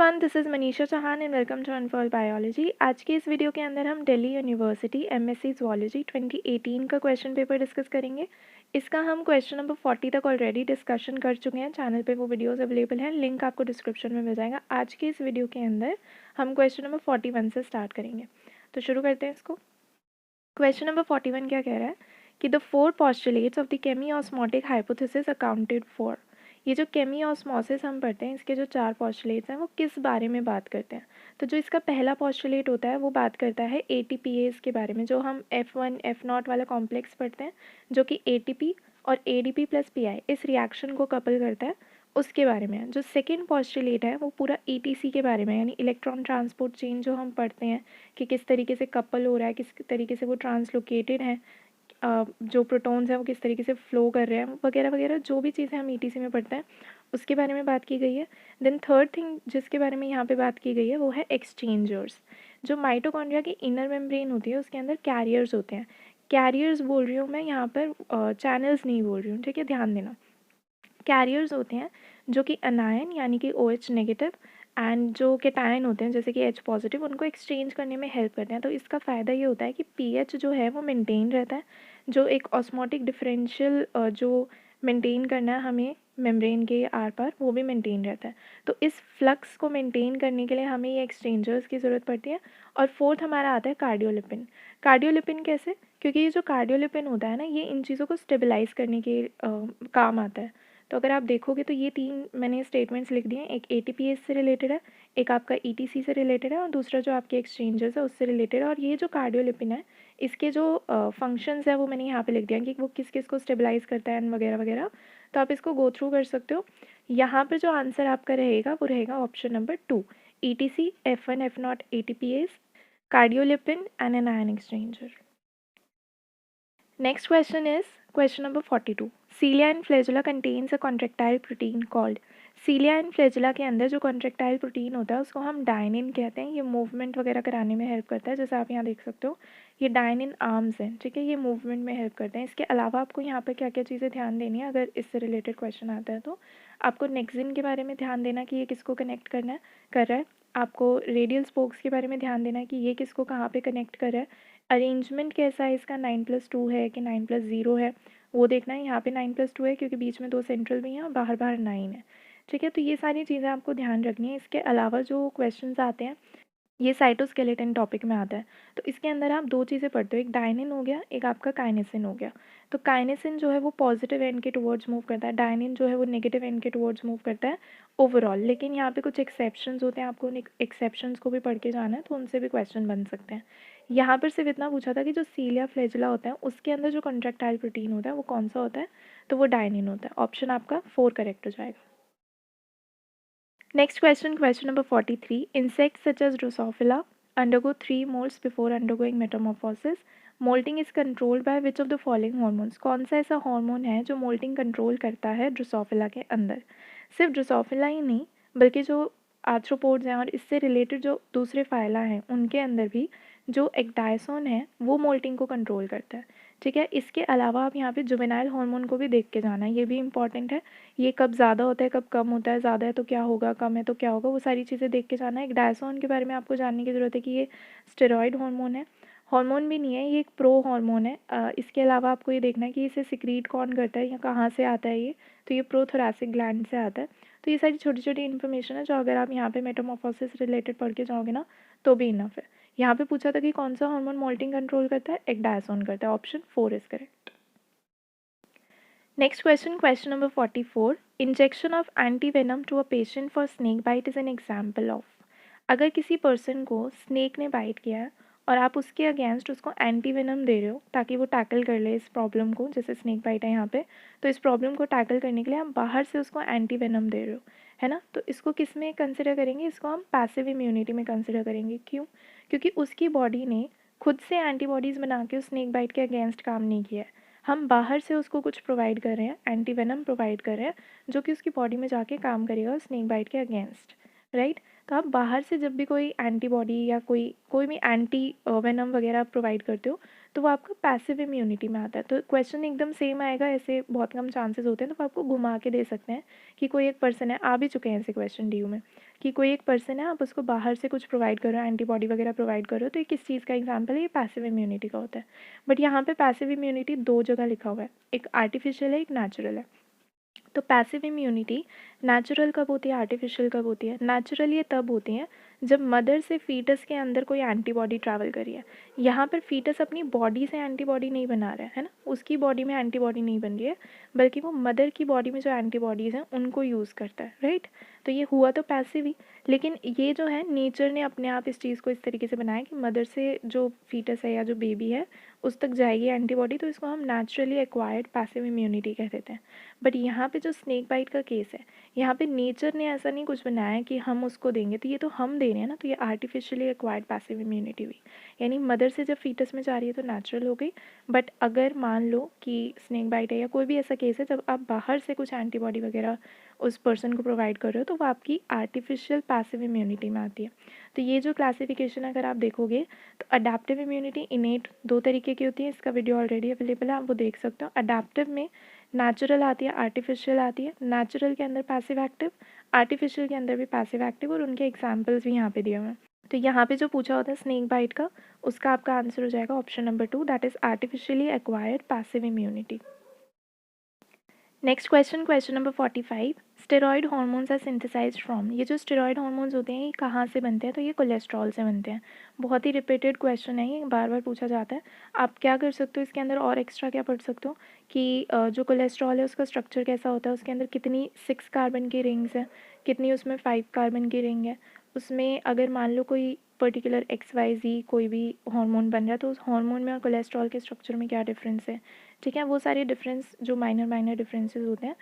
Everyone, this is Manisha Chauhan and welcome to Unfold biology. आज की इस वीडियो के अंदर हम दिल्ली यूनिवर्सिटी एमएससी ज़ूलॉजी 2018 का क्वेश्चन पेपर डिस्कस करेंगे। इसका हम क्वेश्चन नंबर 40 तक ऑलरेडी डिस्कशन कर चुके हैं। चैनल पे वो वीडियोस अवेलेबल हैं, लिंक आपको डिस्क्रिप्शन में मिल जाएगा। आज की इस वीडियो के अंदर हम क्वेश्चन नंबर 41 से स्टार्ट करेंगे, तो शुरू करते हैं इसको। क्वेश्चन नंबर 41 क्या कह रहा है कि the four postulates of the chemiosmotic hypothesis accounted for. ये जो केमी ऑस्मोसिस हम पढ़ते हैं, इसके जो चार पॉस्टुलेट्स हैं वो किस बारे में बात करते हैं। तो जो इसका पहला पॉस्टुलेट होता है वो बात करता है एटीपीएस के बारे में, जो हम F1 F0 वाला कॉम्प्लेक्स पढ़ते हैं, जो कि एटीपी और एडीपी प्लस पीआई इस रिएक्शन को कपल करता है, उसके बारे में है। जो सेकेंड पॉस्टुलेट है वो पूरा ईटीसी के बारे में, यानी इलेक्ट्रॉन ट्रांसपोर्ट चेन जो हम पढ़ते हैं कि किस तरीके से कपल हो रहा है, किस तरीके से वो ट्रांसलोकेटेड है, जो प्रोटॉन्स हैं वो किस तरीके से फ़्लो कर रहे हैं, वगैरह वगैरह जो भी चीज़ें हम ईटीसी में पढ़ते हैं उसके बारे में बात की गई है। देन थर्ड थिंग जिसके बारे में यहाँ पे बात की गई है वो है एक्सचेंजर्स। जो माइटोकॉन्ड्रिया की इनर मेम्ब्रेन होती है उसके अंदर कैरियर्स होते हैं। कैरियर्स बोल रही हूँ मैं यहाँ पर, चैनल्स नहीं बोल रही हूँ, ठीक है, ध्यान देना। कैरियर्स होते हैं जो कि अनायन यानी कि OH नेगेटिव एंड जो केटायन होते हैं जैसे कि H पॉजिटिव, उनको एक्सचेंज करने में हेल्प करते हैं। तो इसका फ़ायदा ये होता है कि pH जो है वो मेंटेन रहता है, जो एक ऑस्मोटिक डिफरेंशियल जो मेंटेन करना है हमें मेम्ब्रेन के आर पार, वो भी मेंटेन रहता है। तो इस फ्लक्स को मेंटेन करने के लिए हमें ये एक्सचेंजर्स की ज़रूरत पड़ती है। और फोर्थ हमारा आता है कार्डियोलिपिन। कार्डियोलिपिन कैसे? क्योंकि ये जो कार्डियोलिपिन होता है ना, ये इन चीज़ों को स्टेबलाइज करने के काम आता है। तो अगर आप देखोगे तो ये तीन मैंने स्टेटमेंट्स लिख दिए हैं। एक एटीपीएस से रिलेटेड है, एक आपका ईटीसी से रिलेटेड है और दूसरा जो आपके एक्सचेंजेस है उससे रिलेटेड है। और ये जो कार्डियोलिपिन है इसके जो फंक्शंस है वो मैंने यहाँ पे लिख दिया कि वो किस किस को स्टेबलाइज करता है वगैरह वगैरह। तो आप इसको गो थ्रू कर सकते हो। यहाँ पर जो आंसर आपका रहेगा वो रहेगा option number 2, ETC, F1 F0 ATPase, cardiolipin and an ion exchanger. Next question is question number 42. Cilia and flagella contains a contractile protein called. Cilia and flagella के अंदर जो contractile protein होता है उसको हम डायनिन कहते हैं। ये मूवमेंट वगैरह कराने में हेल्प करता है, जैसे आप यहाँ देख सकते हो ये डायनिन आर्म्स हैं, ठीक है, ये मूवमेंट में हेल्प करते हैं। इसके अलावा आपको यहाँ पर क्या क्या चीज़ें ध्यान देनी है अगर इससे रिलेटेड क्वेश्चन आता है तो आपको नेक्सिन के बारे में ध्यान देना कि ये किसको कनेक्ट कर रहा है। आपको रेडियल स्पोक्स के बारे में ध्यान देना कि ये किसको कहाँ पे कनेक्ट कर रहा है। अरेंजमेंट कैसा है इसका, 9+2 है कि 9+0 है, वो देखना है। यहाँ पे 9+2 है क्योंकि बीच में 2 सेंट्रल भी हैं और बाहर बाहर 9 है, ठीक है। तो ये सारी चीज़ें आपको ध्यान रखनी है। इसके अलावा जो क्वेश्चंस आते हैं ये साइटोस्केलेटन टॉपिक में आता है। तो इसके अंदर आप दो चीज़ें पढ़ते हो, एक डायनिन हो गया, एक आपका काइनेसिन हो गया। तो काइनेसिन जो है वो पॉजिटिव एंड के टुवर्ड्स मूव करता है, डायनिन जो है वो नेगेटिव एंड के टुवर्ड्स मूव करता है ओवरऑल। लेकिन यहाँ पे कुछ एक्सेप्शंस होते हैं, आपको उन एक्सेप्शंस को भी पढ़ के जाना है, तो उनसे भी क्वेश्चन बन सकते हैं। यहाँ पर सिर्फ इतना पूछा था कि जो सीलिया फ्लैजिला होता है उसके अंदर जो कॉन्ट्रैक्टाइल प्रोटीन होता है वो कौन सा होता है, तो वो डायनिन होता है। ऑप्शन आपका 4 करेक्ट हो जाएगा। Next question, question number 43. Insects such as Drosophila undergo 3 molts before undergoing metamorphosis. Molting is controlled by which of the following hormones? कौन सा ऐसा हार्मोन है जो मोल्टिंग कंट्रोल करता है ड्रोसोफिला के अंदर? सिर्फ ड्रोसोफिला ही नहीं बल्कि जो आर्थ्रोपोड्स हैं और इससे रिलेटेड जो दूसरे फाइला हैं उनके अंदर भी जो एक्टायसोन है वो मोल्टिंग को कंट्रोल करता है, ठीक है। इसके अलावा आप यहाँ पे जुवेनाइल हार्मोन को भी देख के जाना है, ये भी इंपॉर्टेंट है। ये कब ज़्यादा होता है कब कम होता है, ज़्यादा है तो क्या होगा, कम है तो क्या होगा, वो सारी चीज़ें देख के जाना है। एक डायसोन के बारे में आपको जानने की ज़रूरत है कि ये स्टेरॉयड हार्मोन है, हार्मोन भी नहीं है, ये एक प्रो हार्मोन है। इसके अलावा आपको ये देखना है कि इसे सिक्रीट कौन करता है या कहाँ से आता है ये, तो ये प्रोथोरैसिक ग्लैंड से आता है। तो ये सारी छोटी छोटी इन्फॉर्मेशन है जो अगर आप यहाँ पे मेटामॉर्फोसिस रिलेटेड पढ़ के जाओगे ना तो भी इनफ है। यहाँ पे पूछा था कि कौन सा हार्मोन मोल्टिंग कंट्रोल करता है, एक डायसोन करता है। Option 4 is correct. Next question, question number 44. Injection of antivenom to a patient for snake bite is an example of. अगर किसी पर्सन को स्नेक ने बाइट किया है और आप उसके अगेंस्ट उसको एंटीवेनम दे रहे हो ताकि वो टैकल कर ले इस प्रॉब्लम को, जैसे स्नेक बाइट है यहाँ पे, तो इस प्रॉब्लम को टैकल करने के लिए आप बाहर से उसको एंटीवेनम दे रहे हो, है ना। तो इसको किस में कंसिडर करेंगे? इसको हम पैसिव इम्यूनिटी में कंसिडर करेंगे। क्यों? क्योंकि उसकी बॉडी ने खुद से एंटीबॉडीज़ बना के उस स्नेक बाइट के अगेंस्ट काम नहीं किया है। हम बाहर से उसको कुछ प्रोवाइड कर रहे हैं, एंटीवेनम प्रोवाइड कर रहे हैं जो कि उसकी बॉडी में जाके काम करेगा स्नेक बाइट के अगेंस्ट, राइट। तो आप बाहर से जब भी कोई एंटीबॉडी या कोई भी एंटी वेनम वगैरह प्रोवाइड करते हो तो वो आपका पैसिव इम्यूनिटी में आता है। तो क्वेश्चन एकदम सेम आएगा, ऐसे बहुत कम चांसेस होते हैं, तो आपको घुमा के दे सकते हैं कि कोई एक पर्सन है, आ भी चुके हैं ऐसे क्वेश्चन DU में, कि कोई एक पर्सन है, आप उसको बाहर से कुछ प्रोवाइड करो, एंटीबॉडी वगैरह प्रोवाइड करो, तो ये किस चीज़ का एग्जाम्पल है? ये पैसिव इम्यूनिटी का होता है। बट यहाँ पे पैसिव इम्यूनिटी दो जगह लिखा हुआ है, एक आर्टिफिशियल है, एक नेचुरल है। तो पैसिव इम्यूनिटी नेचुरल कब होती है, आर्टिफिशियल कब होती है? नेचुरल ये तब होती है जब मदर से फीटस के अंदर कोई एंटीबॉडी ट्रैवल करी है। यहाँ पर फीटस अपनी बॉडी से एंटीबॉडी नहीं बना रहा है ना, उसकी बॉडी में एंटीबॉडी नहीं बन रही है, बल्कि वो मदर की बॉडी में जो एंटीबॉडीज़ हैं उनको यूज़ करता है, राइट। तो ये हुआ तो पैसिव ही, लेकिन ये जो है नेचर ने अपने आप इस चीज़ को इस तरीके से बनाया कि मदर से जो फीटस है या जो बेबी है उस तक जाएगी एंटीबॉडी, तो इसको हम नेचुरली एक्वायर्ड पैसिव इम्यूनिटी कह देते हैं। बट यहाँ पे जो स्नेक बाइट का केस है, यहाँ पे नेचर ने ऐसा नहीं कुछ बनाया कि हम उसको देंगे, तो ये तो हम दे रहे हैं ना, तो ये आर्टिफिशियली एक्वायर्ड पैसिव इम्यूनिटी हुई। यानी मदर से जब फीटस में जा रही है तो नेचुरल हो गई, बट अगर मान लो कि स्नेक बाइट है या कोई भी ऐसा केस है जब आप बाहर से कुछ एंटीबॉडी वगैरह उस पर्सन को प्रोवाइड कर रहे हो, तो वो आपकी आर्टिफिशियल पैसिव इम्यूनिटी में आती है। तो ये जो क्लासिफिकेशन अगर आप देखोगे तो अडेप्टिव इम्यूनिटी इनेट दो तरीके की होती है, इसका वीडियो ऑलरेडी अवेलेबल है, आप वो देख सकते हो। अडेप्टिव में नेचुरल आती है, आर्टिफिशियल आती है। नेचुरल के अंदर पैसिव एक्टिव, आर्टिफिशियल के अंदर भी पैसिव एक्टिव, और उनके एग्जाम्पल्स भी यहाँ पे दिए हुए हैं। तो यहाँ पे जो पूछा होता है स्नेक बाइट का, उसका आपका आंसर हो जाएगा option number 2, that is artificially acquired passive immunity. Next question, question number 45, steroid hormones are synthesized from. ये जो स्टेरॉयड हार्मोन्स होते हैं ये कहाँ से बनते हैं? तो ये कोलेस्ट्रॉल से बनते हैं। बहुत ही रिपीटेड क्वेश्चन है, ये बार बार पूछा जाता है। आप क्या कर सकते हो इसके अंदर और एक्स्ट्रा क्या पढ़ सकते हो कि जो कोलेस्ट्रॉल है उसका स्ट्रक्चर कैसा होता है, उसके अंदर कितनी 6 कार्बन की रिंग्स हैं, कितनी उसमें 5 कार्बन की रिंग है, उसमें अगर मान लो कोई पर्टिकुलर XYZ कोई भी हार्मोन बन रहा है तो उस हार्मोन में और कोलेस्ट्रॉल के स्ट्रक्चर में क्या डिफरेंस है, ठीक है। वो सारे डिफरेंस जो माइनर माइनर डिफरेंसेस होते हैं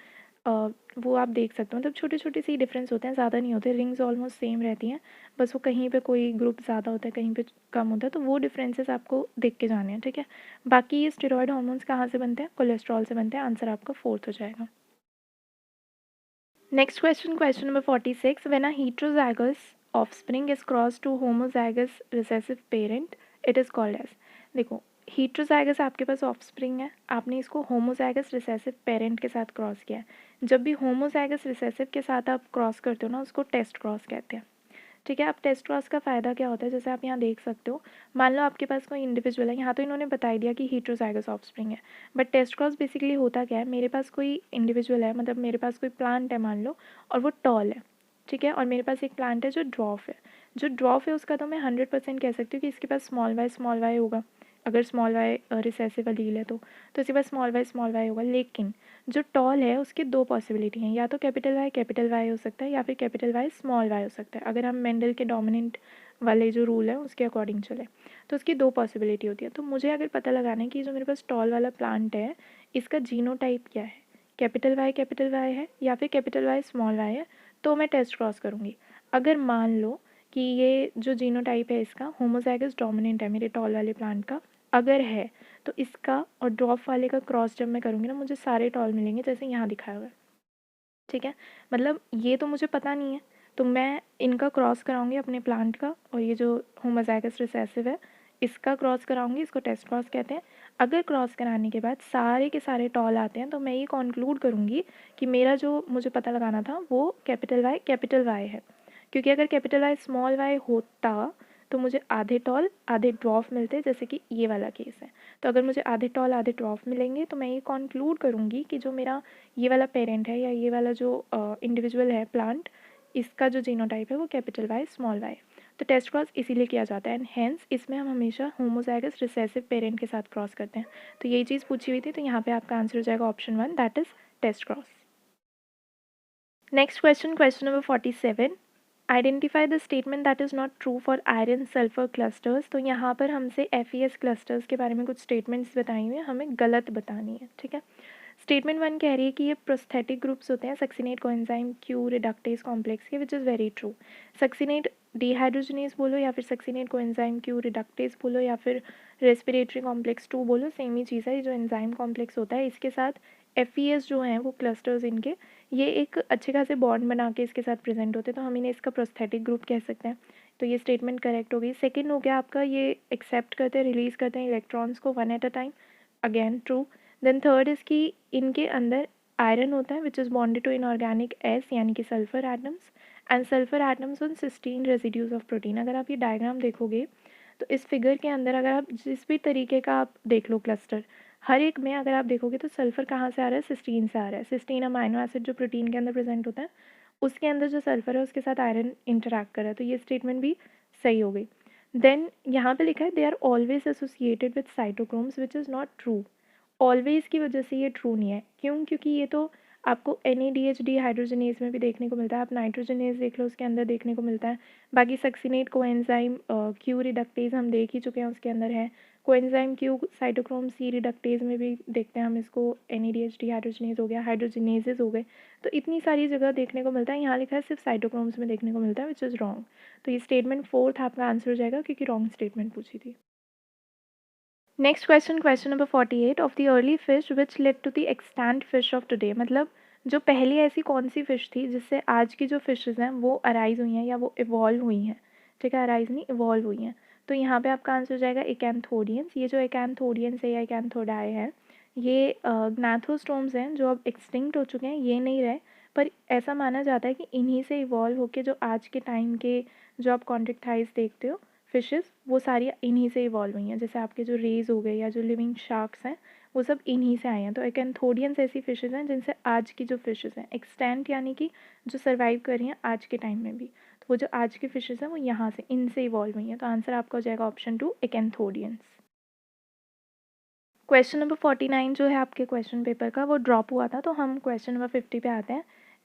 वो आप देख सकते हो, मतलब छोटे छोटे से ही डिफरेंस होते हैं, ज़्यादा नहीं होते, रिंग्स ऑलमोस्ट सेम रहती हैं, बस वो कहीं पे कोई ग्रुप ज़्यादा होता है कहीं पे कम होता है, तो वो डिफरेंसेस आपको देख के जाने हैं, ठीक है। बाकी ये स्टेरॉयड हार्मोन्स कहाँ से बनते हैं? कोलेस्ट्रॉल से बनते हैं। आंसर आपका 4th हो जाएगा। Next question, question number 46, when a heterozygous offspring is crossed to homozygous recessive parent it is called as। देखो, heterozygous आपके पास ऑफस्प्रिंग है, आपने इसको होमोजाइगस रिसेसिव पेरेंट के साथ क्रॉस किया है। जब भी होमोजाइगस रिसेसिव के साथ आप क्रॉस करते हो ना, उसको टेस्ट क्रॉस कहते हैं, ठीक है। अब टेस्ट क्रॉस का फ़ायदा क्या होता है, जैसे आप यहाँ देख सकते हो, मान लो आपके पास कोई इंडिविजुअल है, यहाँ तो इन्होंने बता ही दिया कि heterozygous ऑफस्प्रिंग है, बट टेस्ट क्रॉस बेसिकली होता क्या है, मेरे पास कोई इंडिविजुअल है, मतलब मेरे पास कोई प्लांट है मान लो, और वो टॉल है, ठीक है, और मेरे पास एक प्लांट है जो ड्रॉफ है। जो ड्रॉफ है उसका तो मैं 100% कह सकती हूँ कि इसके पास स्मॉल वाई होगा, अगर स्मॉल वाई रिसेसिव अलील है तो इसके पास स्मॉल वाई होगा। लेकिन जो टॉल है उसकी दो पॉसिबिलिटी हैं, या तो कैपिटल वाई हो सकता है, या फिर कैपिटल वाई स्मॉल वाई हो सकता है, अगर हम मेंडल के डोमिनेंट वाले जो रूल है उसके अकॉर्डिंग चले तो उसकी दो पॉसिबिलिटी होती है। तो मुझे अगर पता लगाना है कि जो मेरे पास टॉल वाला प्लांट है इसका जीनोटाइप क्या है, कैपिटल वाई है या फिर कैपिटल वाई स्मॉल वाई है, तो मैं टेस्ट क्रॉस करूँगी। अगर मान लो कि ये जो जीनोटाइप है इसका होमोजाइगस डोमिनेंट है मेरे टॉल वाले प्लांट का, अगर है तो इसका और ड्रॉप वाले का क्रॉस जब मैं करूँगी ना, मुझे सारे टॉल मिलेंगे जैसे यहाँ दिखाया हुआ है, ठीक है। मतलब ये तो मुझे पता नहीं है, तो मैं इनका क्रॉस कराऊंगी अपने प्लांट का, और ये जो होमोजाइगस रिसेसिव है इसका क्रॉस कराऊंगी, इसको टेस्ट क्रॉस कहते हैं। अगर क्रॉस कराने के बाद सारे के सारे टॉल आते हैं तो मैं ये कॉन्क्लूड करूँगी कि मेरा जो मुझे पता लगाना था वो कैपिटल वाई है, क्योंकि अगर कैपिटल वाई स्मॉल वाई होता तो मुझे आधे टॉल आधे ड्रॉफ मिलते, जैसे कि ये वाला केस है। तो अगर मुझे आधे टॉल आधे ड्रॉफ मिलेंगे तो मैं ये कॉन्क्लूड करूँगी कि जो मेरा ये वाला पेरेंट है या ये वाला जो इंडिविजुअल है प्लांट, इसका जो जीनोटाइप है वो कैपिटल वाई स्मॉल वाई। तो टेस्ट क्रॉस इसीलिए किया जाता है, एंड हेंस इसमें हम हमेशा होमोजाइगस रिसेसिव पेरेंट के साथ क्रॉस करते हैं। तो यही चीज़ पूछी हुई थी, तो यहाँ पे आपका आंसर हो जाएगा option 1, that is test cross. Next question, question number 47, identify the statement that is not true for iron sulphur clusters. तो यहाँ पर हमसे FeS क्लस्टर्स के बारे में कुछ स्टेटमेंट्स बताई हुई हैं, हमें गलत बतानी है, ठीक है। स्टेटमेंट 1 कह रही है कि ये प्रोस्थेटिक ग्रुप्स होते हैं succinate coenzyme Q reductase complex के, which is very true. Succinate dehydrogenase बोलो या फिर सक्सिनेट कोएंजाइम Q रिडक्टेज बोलो या फिर रेस्पिरेटरी कॉम्प्लेक्स 2 बोलो, सेम ही चीज़ है। ये जो एंजाइम कॉम्प्लेक्स होता है इसके साथ FeS जो हैं वो क्लस्टर्स इनके, ये एक अच्छे खासे बॉन्ड बना के इसके साथ प्रेजेंट होते हैं, तो हम इन्हें इसका प्रोस्थेटिक ग्रुप कह सकते हैं। तो ये स्टेटमेंट करेक्ट हो गई। सेकेंड हो गया आपका, ये एक्सेप्ट करते हैं रिलीज करते हैं इलेक्ट्रॉन्स को one at a time, again true. Then third is कि इनके अंदर आयरन होता है which is bonded to inorganic S यानी कि sulphur atoms, and sulphur atoms on cysteine residues of protein. अगर आप ये डायग्राम देखोगे तो इस फिगर के अंदर अगर आप जिस भी तरीके का आप देख लो क्लस्टर, हर एक में अगर आप देखोगे तो सल्फर कहाँ से आ रहा है, सिस्टीन से आ रहा है। सिस्टीन अमाइनो एसिड जो प्रोटीन के अंदर प्रेजेंट होता है, उसके अंदर जो सल्फर है उसके साथ आयरन इंटरैक्ट कर रहा है, तो ये स्टेटमेंट भी सही हो गई। देन यहाँ पे लिखा है they are always associated with cytochromes which is not true. Always की वजह से ये ट्रू नहीं है, क्यों? क्योंकि ये तो आपको NADH हाइड्रोजनेज में भी देखने को मिलता है, आप नाइट्रोजनेज देख लो उसके अंदर देखने को मिलता है। बाकी सक्सिनेट कोएंजाइम क्यू रिडक्टेज हम देख ही चुके हैं, उसके अंदर है। Coenzyme Q cytochrome C reductase में भी देखते हैं हम इसको, NADH हाइड्रोजनेज हो गया, हाइड्रोजनेजेस हो गए। तो इतनी सारी जगह देखने को मिलता है, यहाँ लिखा है सिर्फ साइटोक्रोम्स में देखने को मिलता है, विच इज़ रॉन्ग। तो ये स्टेटमेंट 4th आपका आंसर हो जाएगा, क्योंकि रॉन्ग स्टेटमेंट पूछी थी। Next question, question number 48, of the early fish which led to the extant fish of today. मतलब जो पहले ऐसी कौन सी फ़िश थी जिससे आज की जो फिशेज़ हैं वो अराइज़ हुई हैं या वो इवॉल्व हुई हैं। ठीक है, अराइज़ नहीं, इवॉल्व हुई हैं। तो यहाँ पे आपका आंसर हो जाएगा एकेंथोडियंस। ये जो एकेंथोडियंस है या एकेंथोडाई है, ये ग्नाथोस्टोम्स हैं जो अब एक्सटिंक्ट हो चुके हैं, ये नहीं रहे। पर ऐसा माना जाता है कि इन्हीं से इवॉल्व होके जो आज के टाइम के जो आप कॉन्ट्रेक्टाइल्स देखते हो फिशेस, वो सारी इन्हीं से इवॉल्व हुई हैं। जैसे आपके जो रेज हो गए या जो लिविंग शार्क्स हैं, वो सब इन्हीं से आए हैं। तो एकेंथोडियंस ऐसी फिशेस हैं जिनसे आज की जो फिशेस हैं एक्सटेंट, यानी कि जो सर्वाइव कर रही हैं आज के टाइम में भी, तो वो जो आज की फिशेस हैं वो यहाँ से, इनसे इवॉल्व हुई हैं। तो आंसर आपका हो जाएगा ऑप्शन 2, एकेंथोडियंस। क्वेश्चन नंबर 49 जो है आपके क्वेश्चन पेपर का, वो ड्रॉप हुआ था, तो हम क्वेश्चन नंबर 50 पे आते हैं।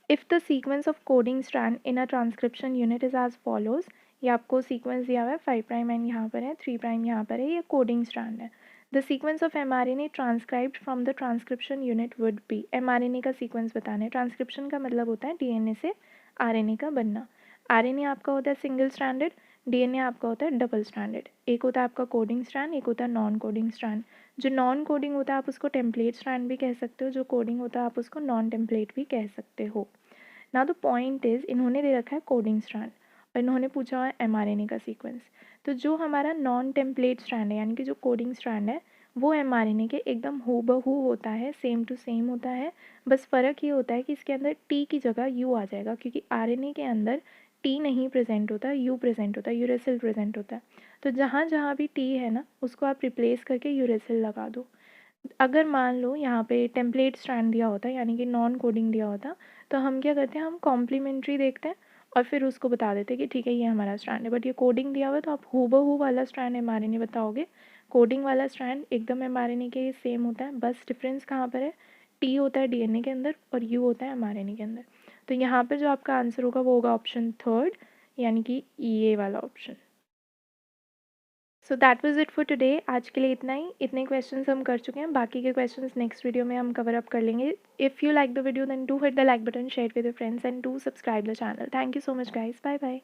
If the sequence of coding strand in a transcription unit is as follows. ये आपको सीक्वेंस दिया हुआ है, 5 प्राइम एंड यहाँ पर है, 3 प्राइम यहाँ पर है, ये कोडिंग स्ट्रैंड है। The sequence of mRNA transcribed from the transcription unit would be. mRNA का सीक्वेंस बताना है। ट्रांसक्रिप्शन का मतलब होता है DNA से RNA का बनना। RNA आपका होता है सिंगल स्ट्रैंडेड, DNA आपका होता है डबल स्ट्रैंडेड। एक होता है आपका कोडिंग स्ट्रैंड, एक होता है नॉन कोडिंग स्ट्रैंड। जो नॉन कोडिंग होता है आप उसको टेम्पलेट स्ट्रैंड भी कह सकते हो, जो कोडिंग होता है आप उसको नॉन टेम्पलेट भी कह सकते हो। नाउ द पॉइंट इज़, इन्होंने दे रखा है कोडिंग स्ट्रैंड और इन्होंने पूछा हुआ है mRNA का सीक्वेंस। तो जो हमारा नॉन टेम्पलेट स्ट्रैंड है, यानी कि जो कोडिंग स्ट्रैंड है, वो mRNA के एकदम हूबहू होता है, सेम टू सेम होता है। बस फ़र्क ये होता है कि इसके अंदर T की जगह U आ जाएगा, क्योंकि RNA के अंदर T नहीं प्रेजेंट होता, U प्रेजेंट होता है, यूरेसिल प्रेजेंट होता है। तो जहाँ जहाँ भी T है ना, उसको आप रिप्लेस करके यूरेसिल लगा दो। अगर मान लो यहाँ पे टेम्पलेट स्ट्रैंड दिया होता, यानी कि नॉन कोडिंग दिया होता, तो हम क्या करते हैं, हम कॉम्प्लीमेंट्री देखते हैं और फिर उसको बता देते हैं कि ठीक है ये हमारा स्ट्रैंड है। बट ये कोडिंग दिया हुआ है तो आप हूबहू वाला स्ट्रैंड mRNA बताओगे। कोडिंग वाला स्ट्रैंड एकदम mRNA के सेम होता है, बस डिफरेंस कहाँ पर है, T होता है DNA के अंदर और U होता है mRNA के अंदर। तो यहाँ पर जो आपका आंसर होगा वो होगा ऑप्शन 3, यानी कि ये वाला option. So that was it for today. आज के लिए इतना ही, इतने क्वेश्चंस हम कर चुके हैं, बाकी के क्वेश्चंस नेक्स्ट वीडियो में हम कवर अप कर लेंगे। If you like the video then do hit the like button, share with your friends and do subscribe the channel. Thank you so much guys, bye bye.